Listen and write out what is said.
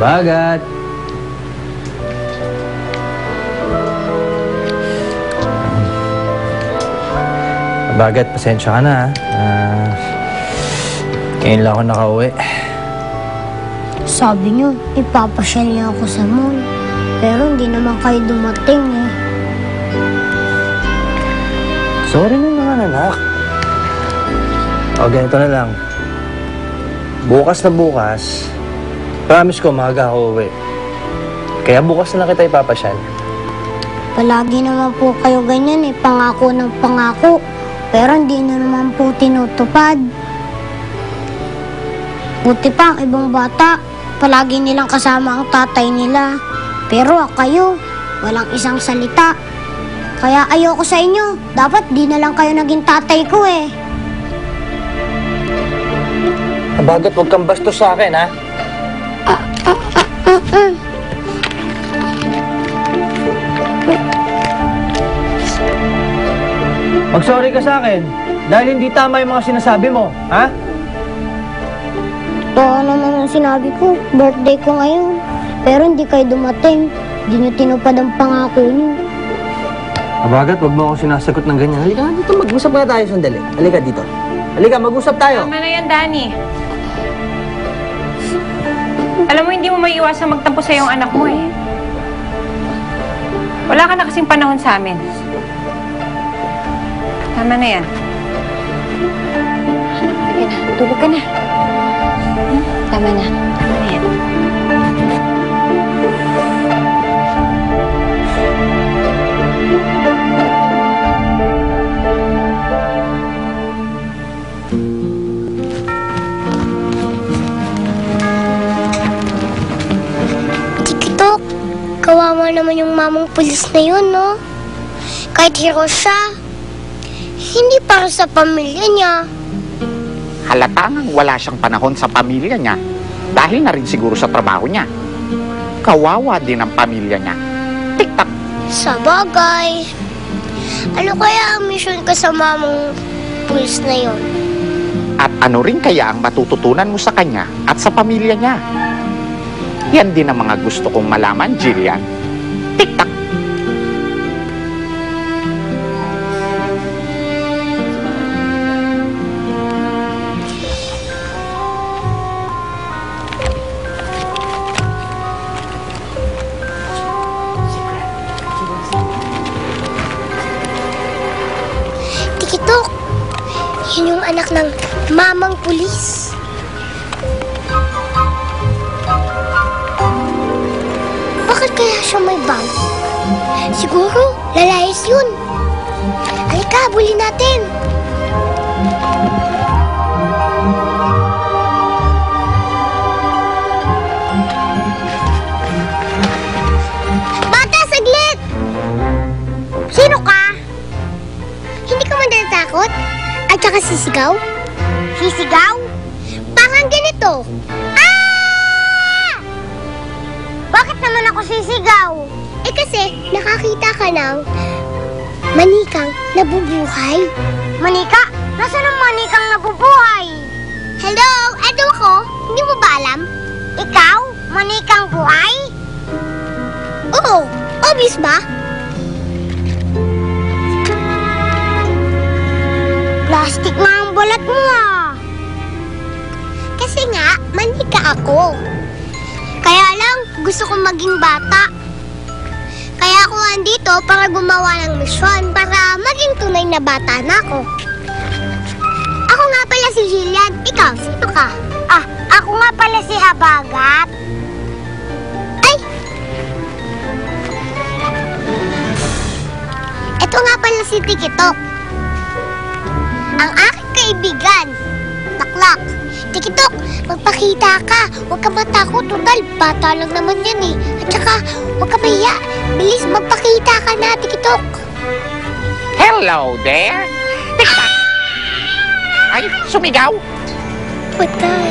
Bagat! Bagat, pasensya ka na, ha? Ngayon lang ako nakauwi. Sabi niyo, ipapasyal niya ako sa mall. Pero hindi naman kayo dumating, eh. Sorry na naman, anak. O, ganito na lang. Bukas na bukas, promise ko maaga ako uwi. Kaya bukas na lang kita ipapasyal. Palagi naman po kayo ganyan, eh. Pangako ng pangako. Pero hindi na naman po tinutupad. Buti pa ang ibang bata, palagi nilang kasama ang tatay nila. Pero kayo, walang isang salita. Kaya ayoko sa inyo. Dapat di na lang kayo naging tatay ko, eh. Bagat, huwag kang bastos sa akin, ha? Mag-sorry ka sa akin dahil hindi tama yung mga sinasabi mo, ha? Totoo naman ang sinabi ko. Birthday ko ngayon. Pero hindi kayo dumating. Hindi niyo tinupad ang pangako niyo. Bagat, huwag mo ako sinasagot ng ganyan. Halika dito, mag-usap na tayo sandali. Halika dito. Halika, mag-usap tayo. Tama na yan, Danny. Alam mo, hindi mo maiiwasang magtampo sa iyong anak mo, eh. Wala ka na kasing panahon sa amin. Tama na yan. Tulog ka na. Tama na. Tama na yan. Tikitok, kawawa naman yung mamang pulis na yun, no? Kahit hero siya, hindi para sa pamilya niya. Halatang wala siyang panahon sa pamilya niya dahil na rin siguro sa trabaho niya. Kawawa din ang pamilya niya. Tik-tak. Sa bagay. Ano kaya ang mission ko sa mamang pulis na yun? At ano rin kaya ang matututunan mo sa kanya at sa pamilya niya? Yan din ang mga gusto kong malaman, Jillian. Tik-tak. Tikitok, yun yung anak ng mamang pulis. Bakit kaya siya may bag? Siguro, lalayas yun. Halika, bulin natin. Bata, saglit! Sino ka? Hindi ka man natatakot? At saka sisigaw? Sisigaw? Parang ganito. Ah! Bakit naman ako sisigaw? Eh kasi nakakita ka ng manikang nabubuhay. Manika? Nasaan ang manikang nabubuhay? Hello? Eto ako? Hindi mo ba alam? Ikaw? Manikang buhay? Oo. Obvious ba? Plastic na ang balat mo, ah. Kasi nga, manika ako. Kaya lang, gusto kong maging bata. Kaya ako andito para gumawa ng misyon para maging tunay na bata na ako. Ako nga pala si Jillian. Ikaw, sino ka? Ah, ako nga pala si Abagat. Ay! Ito nga pala si Tikitok. Ang aking kaibigan. Taklak. Tikitok, magpakita ka. Huwag ka matakot. Total, bata lang naman yan, eh. At saka, huwag ka mahiya. Bilis, magpakita ka na, Tikitok. Hello there. Tik-tak. Ay, sumigaw. Patay.